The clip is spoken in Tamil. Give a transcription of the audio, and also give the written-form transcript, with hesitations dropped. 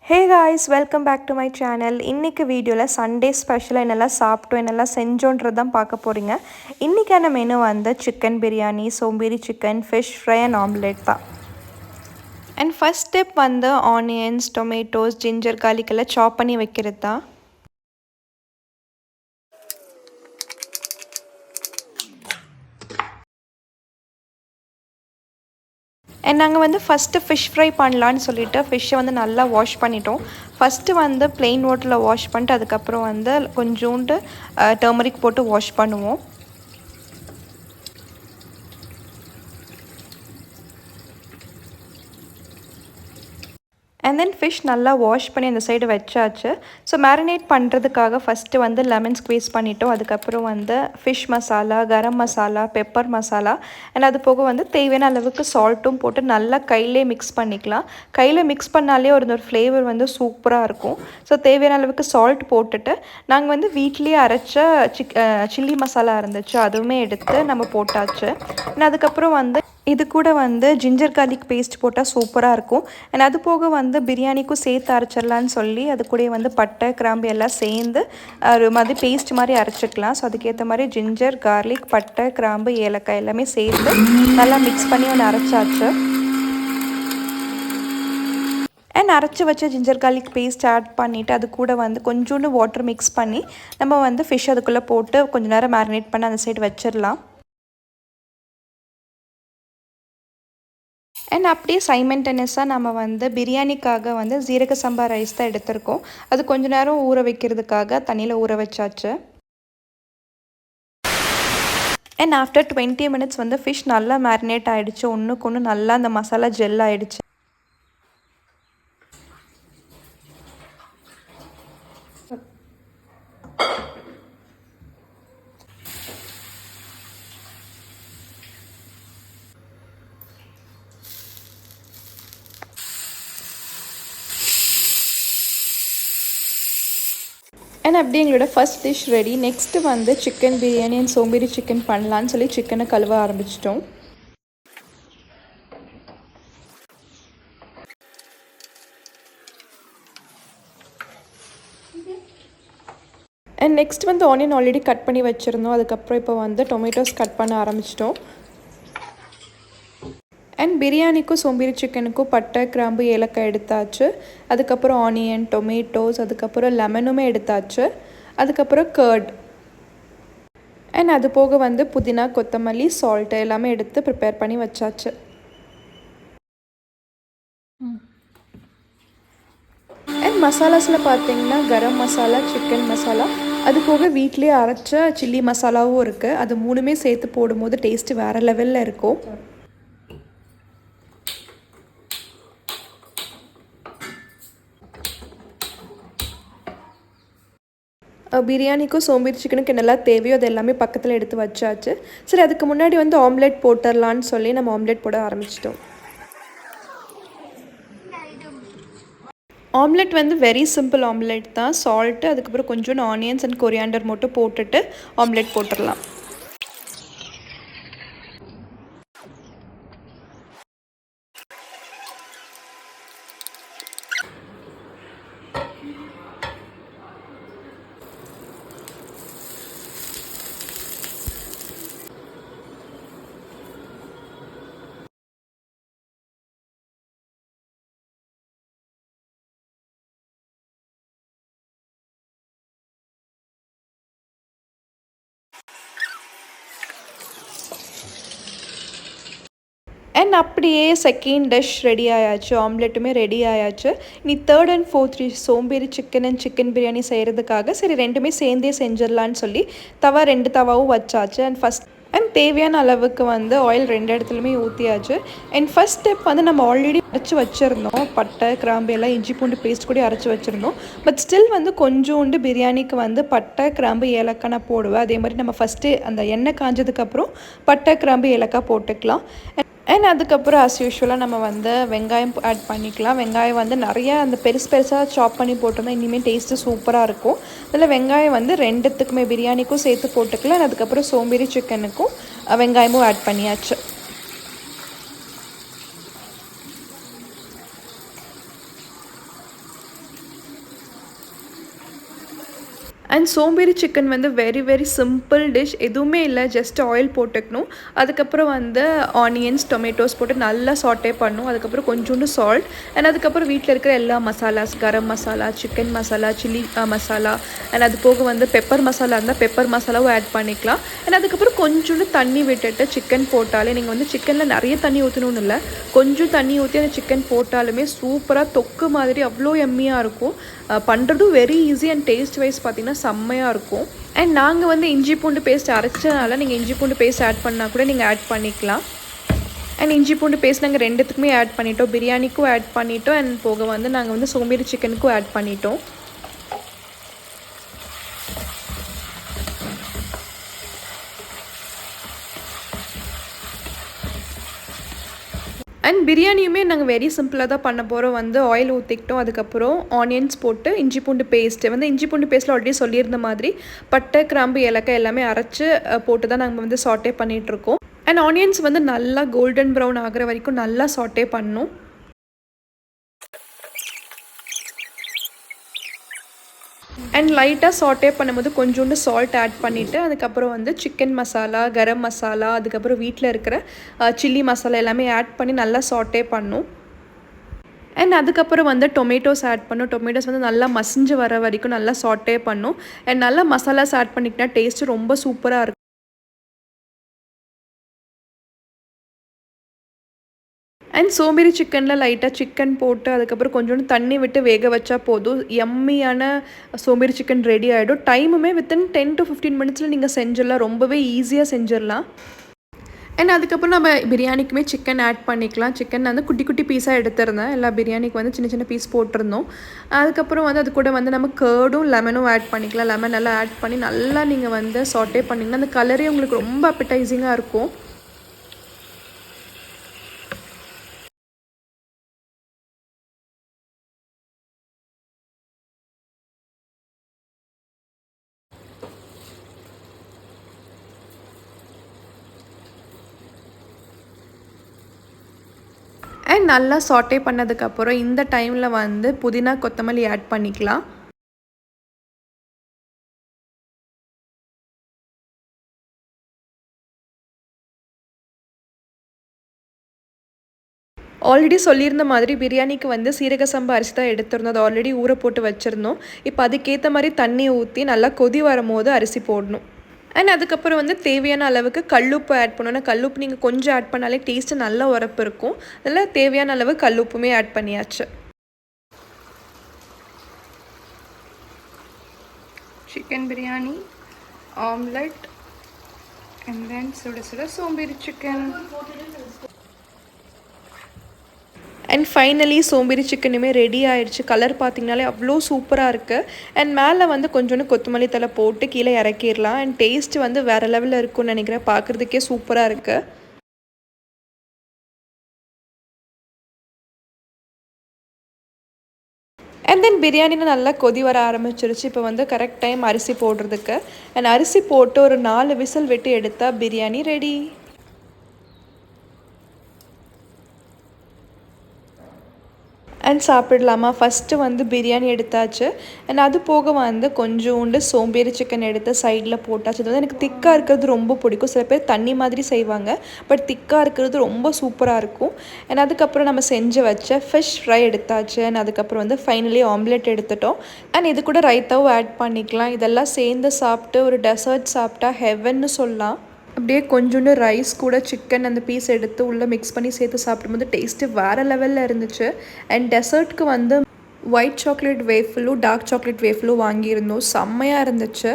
Hey guys, welcome back to my channel. இன்னைக்கு வீடியோவில் சண்டே ஸ்பெஷலாக என்னெல்லாம் சாப்பிட்டோம் என்னெல்லாம் செஞ்சோன்றது தான் பார்க்க போகிறீங்க. இன்றைக்கான மெனு வந்து சிக்கன் பிரியாணி, சோம்பேறி chicken, fish fry and omelette தான். அண்ட் ஃபஸ்ட் ஸ்டெப் வந்து ஆனியன்ஸ், டொமேட்டோஸ், ஜிஞ்சர் garlic எல்லாம் சாப் பண்ணி வைக்கிறது தான். அண்ட் நாங்கள் வந்து ஃபஸ்ட்டு ஃபிஷ் ஃப்ரை பண்ணலான்னு சொல்லிவிட்டு ஃபிஷ்ஷை வந்து நல்லா வாஷ் பண்ணிட்டோம். ஃபஸ்ட்டு வந்து ப்ளெயின் வாட்டரில் வாஷ் பண்ணிட்டு அதுக்கப்புறம் வந்து கொஞ்சோண்டு டர்மரிக் போட்டு வாஷ் பண்ணுவோம். அண்ட் தென் ஃபிஷ் நல்லா வாஷ் பண்ணி அந்த சைடு வச்சாச்சு. ஸோ மேரினேட் பண்ணுறதுக்காக ஃபஸ்ட்டு வந்து லெமன் ஸ்க்வீஸ் பண்ணிட்டோம். அதுக்கப்புறம் வந்து fish masala, garam masala, pepper masala and அது போக வந்து தேவையான அளவுக்கு சால்ட்டும் போட்டு நல்லா கையிலே மிக்ஸ் பண்ணிக்கலாம். கையில் மிக்ஸ் பண்ணாலே ஒரு ஃப்ளேவர் வந்து சூப்பராக இருக்கும். ஸோ தேவையான அளவுக்கு சால்ட் போட்டுட்டு நாங்கள் வந்து வீட்லேயே அரைச்ச சில்லி மசாலா இருந்துச்சு, அதுவுமே எடுத்து நம்ம போட்டாச்சு. அண்ட் அதுக்கப்புறம் வந்து இது கூட வந்து ஜிஞ்சர் garlic பேஸ்ட் போட்டால் சூப்பராக இருக்கும். அண்ட் அது போக வந்து பிரியாணிக்கும் சேர்த்து அரைச்சிடலான்னு சொல்லி அது கூட வந்து பட்டை, கிராம்பு எல்லாம் சேர்ந்து ஒரு மாதிரி பேஸ்ட் மாதிரி அரைச்சிக்கலாம். ஸோ அதுக்கேற்ற மாதிரி ஜிஞ்சர், garlic, பட்டை, கிராம்பு, ஏலக்காய் எல்லாமே சேர்த்து நல்லா மிக்ஸ் பண்ணி ஒன்று அரைச்சாச்சு. அண்ட் அரைச்சி வச்ச ஜிஞ்சர் garlic பேஸ்ட் ஆட் பண்ணிவிட்டு அது கூட வந்து கொஞ்சோண்டு வாட்டர் மிக்ஸ் பண்ணி நம்ம வந்து ஃபிஷ் அதுக்குள்ளே போட்டு கொஞ்சம் நேரம் மேரினேட் பண்ணி அந்த சைடு வச்சிடலாம். அண்ட் அப்படியே சைமல்டேனியஸாக நம்ம வந்து பிரியாணிக்காக வந்து ஜீரக சம்பா ரைஸ் தான் எடுத்திருக்கோம். அது கொஞ்ச நேரம் ஊற வைக்கிறதுக்காக தண்ணியில் ஊற வச்சாச்சு. அண்ட் ஆஃப்டர் 20 minutes வந்து ஃபிஷ் நல்லா மேரினேட் ஆகிடுச்சு. ஒன்றுக்கு ஒன்று நல்லா அந்த மசாலா ஜெல் ஆகிடுச்சு. அண்ட் அப்படியே எங்களோட ஃபஸ்ட் டிஷ் ரெடி. நெக்ஸ்ட்டு வந்து சிக்கன் பிரியாணி அண்ட் சோம்பேறி சிக்கன் பண்ணலான்னு சொல்லி சிக்கனை கழுவ ஆரம்பிச்சிட்டோம். அண்ட் நெக்ஸ்ட் வந்து ஆனியன் ஆல்ரெடி கட் பண்ணி வச்சுருந்தோம். அதுக்கப்புறம் இப்போ வந்து டொமேட்டோஸ் கட் பண்ண ஆரம்பிச்சிட்டோம். அண்ட் பிரியாணிக்கும் சோம்பேறி சிக்கனுக்கும் பட்டை, கிராம்பு, ஏலக்காய் எடுத்தாச்சு. அதுக்கப்புறம் ஆனியன், டொமேட்டோஸ், அதுக்கப்புறம் லெமனுமே எடுத்தாச்சு. அதுக்கப்புறம் கர்ட் அண்ட் அது போக வந்து புதினா, கொத்தமல்லி, சால்ட்டு எல்லாமே எடுத்து ப்ரிப்பேர் பண்ணி வச்சாச்சு. அண்ட் மசாலாஸில் பார்த்தீங்கன்னா கரம் மசாலா, சிக்கன் மசாலா, அது போக வீட்லேயே அரைச்ச சில்லி மசாலாவும் இருக்குது. அது மூணுமே சேர்த்து போடும்போது டேஸ்ட்டு வேறு லெவலில் இருக்கும். பிரியாணிக்கும் சோம்பேறி சிக்கனுக்கு என்னெல்லாம் தேவையோ அது எல்லாமே பக்கத்தில் எடுத்து வச்சாச்சு. சரி, அதுக்கு முன்னாடி வந்து ஆம்லெட் போட்டுடலான்னு சொல்லி நம்ம ஆம்லெட் போட ஆரம்பிச்சிட்டோம். ஆம்லெட் வந்து வெரி சிம்பிள் ஆம்லெட் தான். சால்ட்டு, அதுக்கப்புறம் கொஞ்சோண்டு ஆனியன்ஸ் அண்ட் கொரியாண்டர் மட்டும் போட்டுட்டு ஆம்லெட் போட்டுடலாம். அண்ட் அப்படியே செகண்ட் டிஷ் ரெடி ஆயாச்சு. ஆம்லெட்டுமே ரெடி ஆயாச்சு. இனி தேர்ட் அண்ட் ஃபோர்த் டிஷ் சோம்பேறி சிக்கன் அண்ட் சிக்கன் பிரியாணி செய்கிறதுக்காக சரி ரெண்டுமே சேர்ந்தே செஞ்சிடலான்னு சொல்லி 2 தவாவும் வச்சாச்சு. அண்ட் தேவையான அளவுக்கு வந்து ஆயில் 2 இடத்துலையுமே ஊற்றியாச்சு. அண்ட் ஃபஸ்ட் ஸ்டெப் வந்து நம்ம ஆல்ரெடி அரைச்சி வச்சுருந்தோம். பட்டை, கிராம்பு எல்லாம் இஞ்சி பூண்டு பேஸ்ட் கூட அரைச்சி வச்சுருந்தோம். பட் ஸ்டில் வந்து கொஞ்சோண்டு பிரியாணிக்கு வந்து பட்டை, கிராம்பு, ஏலக்காய் நான் போடுவேன். அதே மாதிரி நம்ம ஃபஸ்ட்டு அந்த எண்ணெய் காஞ்சதுக்கப்புறம் பட்டை, கிராம்பு, ஏலக்காய் போட்டுக்கலாம். அண்ட் அதுக்கப்புறம் ஆஸ் யூஷுவலாக நம்ம வந்து வெங்காயம் ஆட் பண்ணிக்கலாம். வெங்காயம் வந்து நிறையா அந்த பெருசாக சாப் பண்ணி போட்டோம்னா இனிமேல் டேஸ்ட்டு சூப்பராக இருக்கும். அதில் வெங்காயம் வந்து 2த்துக்குமே பிரியாணிக்கும் சேர்த்து போட்டுக்கலாம். அதுக்கப்புறம் சோம்பேறி சிக்கனுக்கும் வெங்காயமும் ஆட் பண்ணியாச்சு. அண்ட் சோம்பேறி சிக்கன் வந்து வெரி வெரி சிம்பிள் டிஷ். எதுவுமே இல்லை, ஜஸ்ட் ஆயில் போட்டுக்கணும். அதுக்கப்புறம் வந்து ஆனியன்ஸ் டொமேட்டோஸ் போட்டு நல்லா சாட்டே பண்ணணும். அதுக்கப்புறம் கொஞ்சோண்டு சால்ட் அண்ட் அதுக்கப்புறம் வீட்டில் இருக்கிற எல்லா masalas, garam masala, chicken masala, chilli masala and அது போக வந்து பெப்பர் மசாலா இருந்தால் பெப்பர் மசாலாவும் ஆட் பண்ணிக்கலாம். அண்ட் அதுக்கப்புறம் கொஞ்சோண்டு தண்ணி விட்டுட்டு சிக்கன் போட்டாலே, நீங்கள் வந்து சிக்கனில் நிறைய தண்ணி ஊற்றணும்னு இல்லை, கொஞ்சம் தண்ணி ஊற்றி அந்த சிக்கன் போட்டாலுமே சூப்பராக தொக்கு மாதிரி அவ்வளோ எம்மியாக இருக்கும். பண்ணுறதும் very easy and taste wise பார்த்திங்கன்னா செம்மையாக இருக்கும். அண்ட் நாங்கள் வந்து இஞ்சி பூண்டு பேஸ்ட் அரைச்சதுனால நீங்கள் இஞ்சி பூண்டு பேஸ்ட் ஆட் பண்ணால் கூட நீங்கள் ஆட் பண்ணிக்கலாம். அண்ட் இஞ்சி பூண்டு பேஸ்ட் நாங்கள் ரெண்டுத்துக்குமே ஆட் பண்ணிட்டோம். பிரியாணிக்கும் ஆட் பண்ணிட்டோம் அண்ட் போக வந்து நாங்கள் வந்து சோம்பேறி சிக்கனுக்கும் ஆட் பண்ணிட்டோம். அண்ட் பிரியாணியுமே நாங்கள் வெரி சிம்பிளாக தான் பண்ண போகிறோம். வந்து ஆயில் ஊற்றிக்கிட்டோம், அதுக்கப்புறம் ஆனியன்ஸ் போட்டு இஞ்சி பூண்டு பேஸ்ட்டு வந்து இஞ்சி பூண்டு பேஸ்ட்டில் ஆல்ரெடி சொல்லியிருந்த மாதிரி பட்டை, கிராம்பு, ஏலக்காய் எல்லாமே அரைச்சி போட்டு தான் நாங்கள் வந்து சாட்டே பண்ணிகிட்ருக்கோம். அண்ட் ஆனியன்ஸ் வந்து நல்லா கோல்டன் ப்ரௌன் ஆகிற வரைக்கும் நல்லா சாட்டே பண்ணணும். அண்ட் லைட்டாக சாட்டே பண்ணும்போது கொஞ்சோண்டு சால்ட் ஆட் பண்ணிவிட்டு அதுக்கப்புறம் வந்து சிக்கன் மசாலா, கரம் மசாலா, அதுக்கப்புறம் வீட்டில் இருக்கிற சில்லி மசாலா எல்லாமே ஆட் பண்ணி நல்லா சாட்டே பண்ணும். அண்ட் அதுக்கப்புறம் வந்து டொமேட்டோஸ் ஆட் பண்ணும். டொமேட்டோஸ் வந்து நல்லா மசிஞ்சு வர வரைக்கும் நல்லா சாட்டே பண்ணும். அண்ட் நல்லா மசாலாஸ் ஆட் பண்ணிக்கிட்டா டேஸ்ட்டு ரொம்ப சூப்பராக இருக்கும். அண்ட் சோம்பேறி சிக்கனில் லைட்டாக சிக்கன் போட்டு அதுக்கப்புறம் கொஞ்சோண்டு தண்ணி விட்டு வேக வச்சா போதும், எம்மியான சோம்பேறி சிக்கன் ரெடி ஆகிடும். டைமுமே வித்தின் 10 to 15 மினிட்ஸில் நீங்கள் செஞ்சிடலாம், ரொம்பவே ஈஸியாக செஞ்சிடலாம். அண்ட் அதுக்கப்புறம் நம்ம பிரியாணிக்குமே சிக்கன் ஆட் பண்ணிக்கலாம். சிக்கன் வந்து குட்டி குட்டி பீஸாக எடுத்துருந்தேன், எல்லா பிரியாணிக்கு வந்து சின்ன சின்ன பீஸ் போட்டிருந்தோம். அதுக்கப்புறம் வந்து அது கூட வந்து நம்ம கர்டும் லெமனும் ஆட் பண்ணிக்கலாம். லெமன் நல்லா ஆட் பண்ணி நல்லா நீங்கள் வந்து சாட்டே பண்ணிங்கன்னா அந்த கலரே உங்களுக்கு ரொம்ப அப்படைசிங்காக இருக்கும். அண்ட் நல்லா சாட்டே பண்ணதுக்கப்புறம் இந்த டைமில் வந்து புதினா, கொத்தமல்லி ஆட் பண்ணிக்கலாம். ஆல்ரெடி சொல்லியிருந்த மாதிரி பிரியாணிக்கு வந்து சீரக சம்பா அரிசி தான் எடுத்திருந்தோம். அது ஆல்ரெடி ஊற போட்டு வச்சுருந்தோம். இப்போ அதுக்கேற்ற மாதிரி தண்ணி ஊற்றி நல்லா கொதி வரும்போது அரிசி போடணும். அண்ட் அதுக்கப்புறம் வந்து தேவையான அளவுக்கு கல்லுப்பு ஆட் பண்ணணும். கல்லுப்பு நீங்கள் கொஞ்சம் ஆட் பண்ணாலே டேஸ்ட்டு நல்லா உரப்பு இருக்கும். அதில் தேவையான அளவு கல்லுப்புமே ஆட் பண்ணியாச்சு. Chicken biryani, omelette and then சுட சுட சோம்பேறி சிக்கன். அண்ட் ஃபைனலி சோம்பேறி சிக்கனுமே ரெடி ஆயிடுச்சு. கலர் பார்த்திங்கனாலே அவ்வளோ சூப்பராக இருக்குது. அண்ட் மேலே வந்து கொஞ்சோண்டு கொத்தமல்லி தலை போட்டு கீழே இறக்கிடலாம். அண்ட் டேஸ்ட்டு வந்து வேறு லெவலில் இருக்கும்னு நினைக்கிறேன். பார்க்குறதுக்கே சூப்பராக இருக்குது. அண்ட் தென் பிரியாணியில் நல்லா கொதி வர ஆரம்பிச்சிருச்சு. இப்போ வந்து கரெக்ட் டைம் அரிசி போடுறதுக்கு. அண்ட் அரிசி போட்டு ஒரு 4 விசில் விட்டு எடுத்தால் பிரியாணி ரெடி. அண்ட் சாப்பிடலாமா? ஃபஸ்ட்டு வந்து பிரியாணி எடுத்தாச்சு. அண்ட் அது போக வந்து கொஞ்சோண்டு சோம்பேறி சிக்கன் எடுத்து சைடில் போட்டாச்சு. அது வந்து எனக்கு திக்காக இருக்கிறது ரொம்ப பிடிக்கும். சில பேர் தண்ணி மாதிரி செய்வாங்க, பட் திக்காக இருக்கிறது ரொம்ப சூப்பராக இருக்கும். அண்ட் அதுக்கப்புறம் நம்ம செஞ்சு வச்ச ஃபிஷ் ஃப்ரை எடுத்தாச்சு. அண்ட் அதுக்கப்புறம் வந்து ஃபைனலி ஆம்லெட் எடுத்துட்டோம். அண்ட் இது கூட ரைத்தாவும் ஆட் பண்ணிக்கலாம். இதெல்லாம் சேர்ந்து சாப்பிட்டு ஒரு டெசர்ட் சாப்பிட்டா ஹெவன்னு சொல்லலாம். அப்படியே கொஞ்சோண்டு ரைஸ் கூட சிக்கன் அந்த பீஸ் எடுத்து உள்ளே மிக்ஸ் பண்ணி சேர்த்து சாப்பிடும்போது டேஸ்ட்டு வேறு லெவலில் இருந்துச்சு. அண்ட் டெசர்ட்க்கு வந்து ஒயிட் சாக்லேட் வேஃபிலும் டார்க் சாக்லேட் வேஃபிலும் வாங்கியிருந்தோம். செம்மையாக இருந்துச்சு.